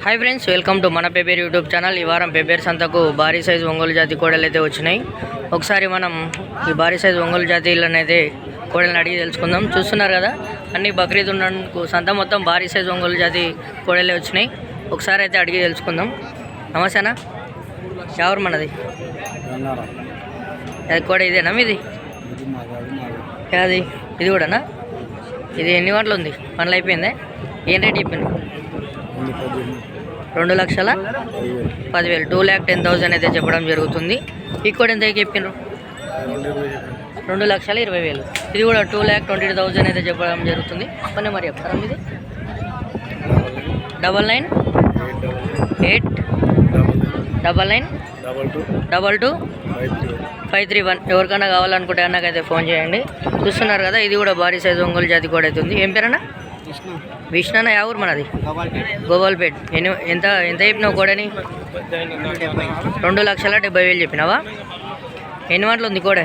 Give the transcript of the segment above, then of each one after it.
Hi friends, welcome to మన పెబేర్ YouTube channel. ఈ వారం పెబేర్ సంతకు భారీ సైజు ఒంగోలు జాతి కోడలు అయితే వచ్చినాయి. ఒకసారి మనం ఈ భారీ సైజు ఒంగోలు జాతిలను అయితే కోడలను అడిగి తెలుసుకుందాం. చూస్తున్నారు కదా, అన్ని బక్రీద్ ఉన్నందుకు సంత మొత్తం భారీ సైజు ఒంగోలు జాతి కోడలే వచ్చినాయి. ఒకసారి అయితే అడిగి తెలుసుకుందాం. నమస్తేనా, ఎవరు మనది? అది కూడా ఇదేనా మీది? అది ఇది కూడానా? ఇది ఎన్ని గంటలు ఉంది? పనులు అయిపోయిందే? ఏం రేట్ చెప్పింది? 2,10,000 2,10,000 అయితే చెప్పడం జరుగుతుంది. ఈ కూడా ఎంత చెప్పిండ్రు? 2,20,000. ఇది కూడా 2,20,000 అయితే చెప్పడం జరుగుతుంది. కొన్ని మరి చెప్తారా మీది? 9989922531. ఎవరికైనా కావాలనుకుంటే అన్నకైతే ఫోన్ చేయండి. చూస్తున్నారు కదా, ఇది కూడా భారీ సైజు ఒంగోలు జాతి కూడా అవుతుంది. ఏం పేరన్నా? విష్ణన్న. ఎవరు మనది? గోపాల్పేట్. ఎంత చెప్పినావు కోడని? 2,70,000 చెప్పినావా? ఎన్ని గంటలు ఉంది కోడ?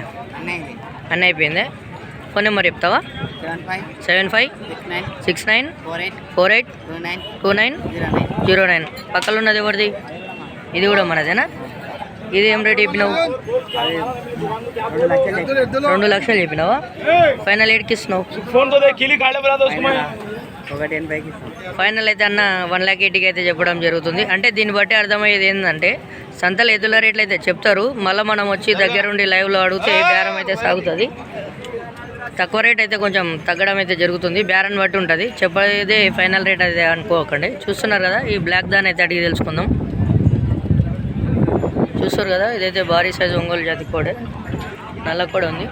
అన్నీ అయిపోయిందే. ఫోన్ నెంబర్ చెప్తావా? 756948292909. పక్కన ఉన్నది ఎవరిది? ఇది కూడా మనదేనా? ఇది ఏం రేట్ చెప్పినావు? 2,00,000 చెప్పినావా? ఫైనల్ 8కి ఇస్తున్నావు? ఫైనల్ అయితే అన్న 1,80,000 అయితే చెప్పడం జరుగుతుంది. అంటే దీన్ని బట్టి అర్థమయ్యేది ఏంటంటే, సంతలు ఎద్దుల రేట్లు అయితే చెప్తారు, మళ్ళీ మనం వచ్చి దగ్గరుండి లైవ్లో అడిగితే బేరం అయితే సాగుతుంది. తక్కువ రేట్ అయితే కొంచెం తగ్గడం అయితే జరుగుతుంది, బేరం బట్టి ఉంటుంది. చెప్పేదే ఫైనల్ రేట్ అయితే అనుకోకండి. చూస్తున్నారు కదా, ఈ బ్లాక్ దాన్ని అయితే అడిగి తెలుసుకుందాం. చూస్తారు కదా, ఇదైతే భారీ సైజు ఒంగోలు జాతి కోడే, నల్ల కూడా ఉంది.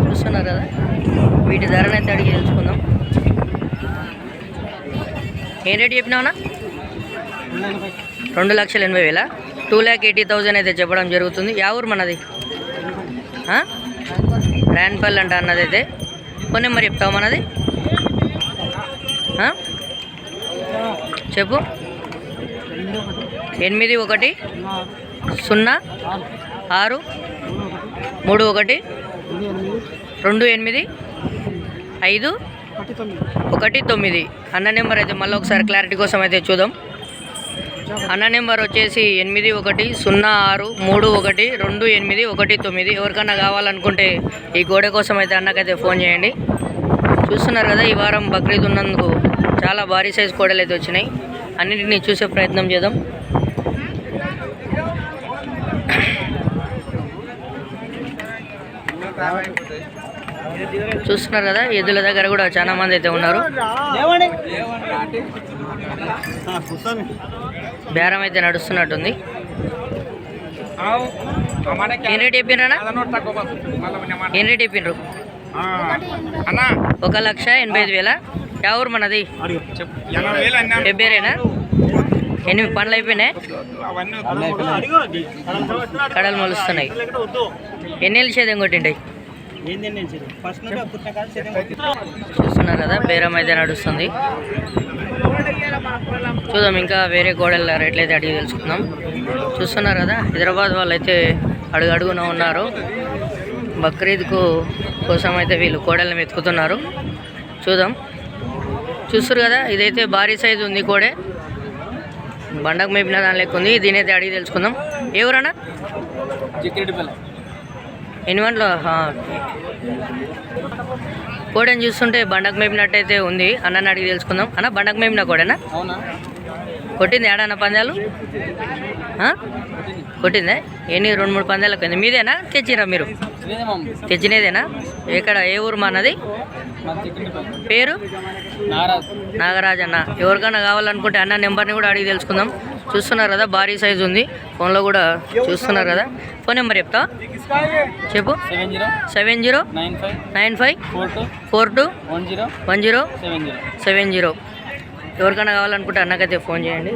చూస్తున్నారు కదా, వీటి ధరను అయితే అడిగి తెలుసుకుందాం. ఏం రేట్ చెప్పినావునా? 2,80,000 2,80,000 అయితే చెప్పడం జరుగుతుంది. యా ఊరు మనది? రాన్పల్లి అంట అన్నది అయితే. ఫోన్ నెంబర్ చెప్తావు మనది? చెప్పు. 8106312859 అన్న నెంబర్ అయితే మళ్ళీ ఒకసారి క్లారిటీ కోసం అయితే చూద్దాం. అన్న నెంబర్ వచ్చేసి 8106312819. ఎవరికన్నా కావాలనుకుంటే ఈ గోడ కోసం అయితే అన్నకైతే ఫోన్ చేయండి. చూస్తున్నారు కదా, ఈ వారం బక్రీద్ ఉన్నందుకు చాలా భారీ సైజు కోడలు అయితే వచ్చినాయి. అన్నింటినీ చూసే ప్రయత్నం చేద్దాం. చూస్తున్నారు కదా, ఎద్దుల దగ్గర కూడా చాలా మంది అయితే ఉన్నారు. బేరం అయితే నడుస్తున్నట్టుంది. ఏం రేట్ చెప్పిండ్రా? ఏం రేట్ చెప్పిండ్రు? 1,85,000. ఎవరు మనది? ఫిబ్రవరినా? ఎన్ని పనులు అయిపోయినాయి? కడలు మొలుస్తున్నాయి. ఎన్నేళ్ళు సేద్యం కొట్టింటాయి? చూస్తున్నారు కదా, బేరం అయితే నడుస్తుంది. చూద్దాం, ఇంకా వేరే కోడళ్ళ రేట్లు అయితే అడిగి తెలుసుకుందాం. చూస్తున్నారు కదా, హైదరాబాద్ వాళ్ళు అయితే అడుగున ఉన్నారు. బక్రీద్ కోసం అయితే వీళ్ళు కోడళ్ళని వెతుకుతున్నారు. చూద్దాం. చూస్తారు కదా, ఇదైతే భారీ సైజు ఉంది కోడే, బండకు మేపిన దాని లెక్క ఉంది. దీనైతే అడిగి తెలుసుకుందాం. ఎవరన్నా? ఎన్ని గంటలు కోడని చూస్తుంటే బండకు మేపినట్టయితే ఉంది. అన్నని అడిగి తెలుసుకుందాం. అన్న, బండకు మేపిన కోడేనా? కొట్టింది ఏడన్నా పందాలు? కొట్టిందే? ఎన్ని? 2-3 పందాలకు అయింది. మీదేనా? తెచ్చిరా మీరు? తెచ్చినదేనా? ఎక్కడ? ఏ ఊరు మనది? పేరు? నాగరాజ్ అన్న. ఎవరికైనా కావాలనుకుంటే అన్న నెంబర్ని కూడా అడిగి తెలుసుకుందాం. చూస్తున్నారు కదా, భారీ సైజు ఉంది. ఫోన్లో కూడా చూస్తున్నారు కదా. ఫోన్ నెంబర్ చెప్తా? చెప్పు. 709542101070. ఎవరికైనా కావాలనుకుంటే అన్నకైతే ఫోన్ చేయండి.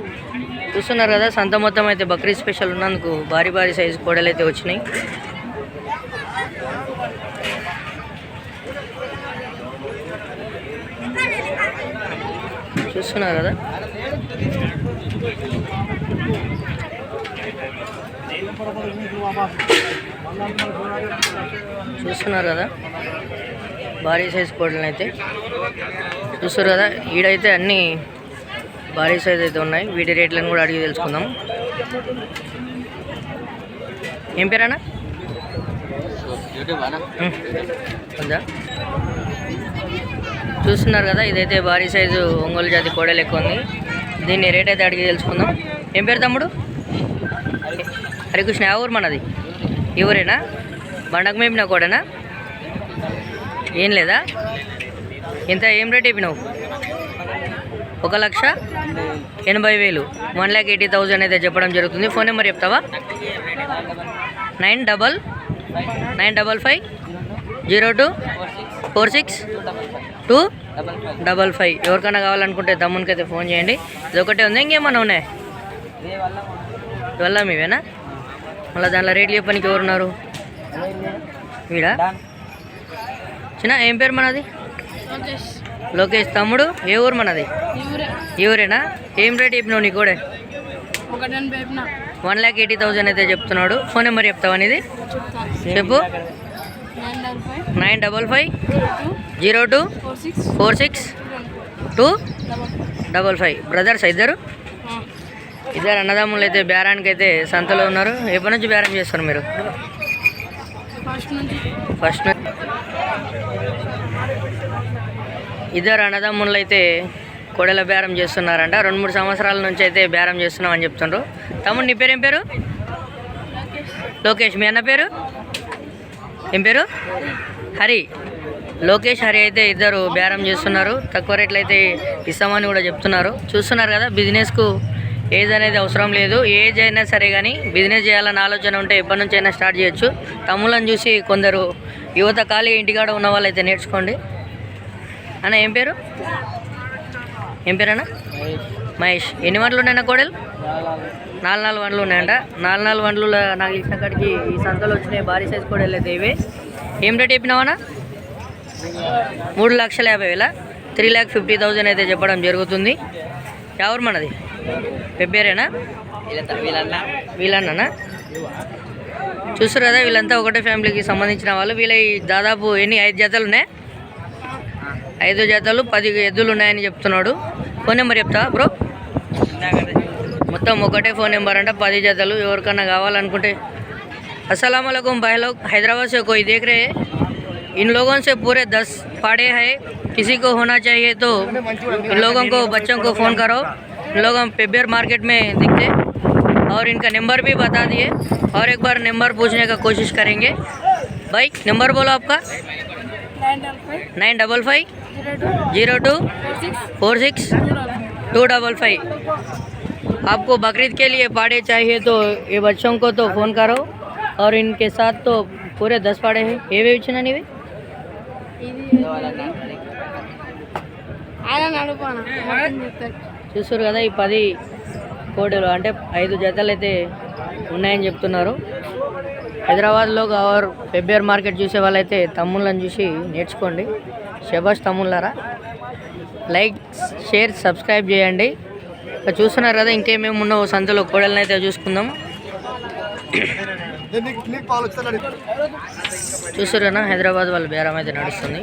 చూస్తున్నారు కదా, సంత మొత్తం అయితే బక్రీద్ స్పెషల్ ఉన్నందుకు భారీ సైజు కోడలు అయితే వచ్చినాయి. చూస్తున్నారు కదా, భారీ సైజు కోడలను అయితే చూస్తారు కదా. ఈడైతే అన్నీ భారీ సైజ్ అయితే ఉన్నాయి. వీటి రేట్లను కూడా అడిగి తెలుసుకుందాం. ఏం పేరన్నా? ఉందా? చూస్తున్నారు కదా, ఇదైతే భారీ సైజు ఒంగోలు జాతి కోడలు ఎక్కువ ఉంది. దీన్ని రేట్ అయితే అడిగి తెలుసుకుందాం. ఏం పేరు తమ్ముడు? హరికృష్ణ. ఆ ఊరు మనది? ఈ ఊరేనా? బండకు మేపిన కోడేనా? ఏం లేదా? ఎంత ఏం రేట్ చెప్పినావు? 1,80,000, 1,80,000 అయితే చెప్పడం జరుగుతుంది. ఫోన్ నెంబర్ చెప్తావా? 955024625. ఎవరికైనా కావాలనుకుంటే తమ్మునికి అయితే ఫోన్ చేయండి. ఇది ఒకటే ఉంది, ఇంకేమన్నా ఉన్నాయి? ఇవల్ల మీవేనా? మళ్ళీ దాంట్లో రేట్లు చెప్పడానికి ఎవరున్నారు? వీడా చిన్న. ఏం పేరు మనది? లోకేష్. తమ్ముడు ఏ ఊరు మనది? ఈ ఊరేనా? ఏం రేట్ చెప్పినావు నీ కూడా? 1,80,000 అయితే చెప్తున్నాడు. ఫోన్ నెంబర్ చెప్తావా నీది? చెప్పు. 955024625. బ్రదర్స్ ఇద్దరు అన్నదమ్ములు అయితే బేరానికి అయితే సంతలో ఉన్నారు. ఎప్పటి నుంచి బేరం చేస్తారు మీరు? ఫస్ట్. ఇద్దరు అన్నదమ్ములు అయితే కోడెల బేరం చేస్తున్నారంట. 2-3 సంవత్సరాల నుంచి అయితే బేరం చేస్తున్నామని చెప్తున్నారు. తమ్ముడు నీ పేరు ఏం పేరు? లోకేష్. మీ అన్న పేరు ఏం పేరు? హరి. లోకేష్, హరి అయితే ఇద్దరు బేరం చేస్తున్నారు. తక్కువ రేట్లు అయితే ఇస్తామని కూడా చెప్తున్నారు. చూస్తున్నారు కదా, బిజినెస్కు ఏజ్ అనేది అవసరం లేదు. ఏజ్ అయినా సరే కానీ బిజినెస్ చేయాలన్న ఆలోచన ఉంటే ఎప్పటి నుంచి అయినా స్టార్ట్ చేయొచ్చు. తమ్ముళ్ళని చూసి కొందరు యువత ఖాళీగా ఇంటికాడ ఉన్న వాళ్ళు అయితే నేర్చుకోండి. అన్న ఏం పేరు? ఏం పేరు అన్న? మహేష్. ఎన్ని వంటలు ఉన్నాయన్న కోడలు? 4 వంటలు ఉన్నాయంట. 4 వంటలు నాకు ఇచ్చిన కాడికి ఈ సంతలో వచ్చినాయి భారీ సైజ్ కోడలు అయితే ఇవి. ఏం రేట్ చెప్పినావన్నా? 3,50,000, 3,50,000 అయితే చెప్పడం జరుగుతుంది. ఎవరు మనది? పెబ్బేరేనా? వీళ్ళన్నా? చూస్తారు కదా, వీళ్ళంతా ఒకటే ఫ్యామిలీకి సంబంధించిన వాళ్ళు. వీళ్ళ దాదాపు 5 జతలు ఉన్నాయి. 5 జతలు 10 ఎద్దులు ఉన్నాయని చెప్తున్నాడు. ఫోన్ నెంబర్ చెప్తావా బ్రో? మొత్తం ఒకటే ఫోన్ నెంబర్ అంట. 10 జతలు. ఎవరికన్నా కావాలనుకుంటే. अस्सलाम वालेकुम भाई लोग, हैदराबाद से कोई देख रहे हैं? इन लोगों से पूरे 10 पाड़े हैं. किसी को होना चाहिए तो इन लोगों को, बच्चों को फ़ोन करो. इन लोग हम पेब्बर मार्केट में दिखते और इनका नंबर भी बता दिए. और एक बार नंबर पूछने का कोशिश करेंगे. भाई नंबर बोलो आपका. 955024625. आपको बकरीद के लिए पाड़े चाहिए तो ये बच्चों को तो फ़ोन करो. और इनके साथ तो पूरे 10 पाड़े हैं. ये भी इच्छा नहीं చూస్తారు కదా, ఈ 10 కోడలు అంటే 5 జతలు అయితే ఉన్నాయని చెప్తున్నారు. హైదరాబాద్లో ఆర్ పెబ్బేర్ మార్కెట్ చూసే వాళ్ళైతే తమ్ముళ్ళని చూసి నేర్చుకోండి. శబాష్ తమ్ముళ్ళారా. లైక్, షేర్, సబ్స్క్రైబ్ చేయండి. చూస్తున్నారు కదా, ఇంకేమేమి ఉన్నావు సంతలో కోడలను అయితే చూసుకుందాం. చూసారా, హైదరాబాద్ వాళ్ళ బేరం అయితే నడుస్తుంది.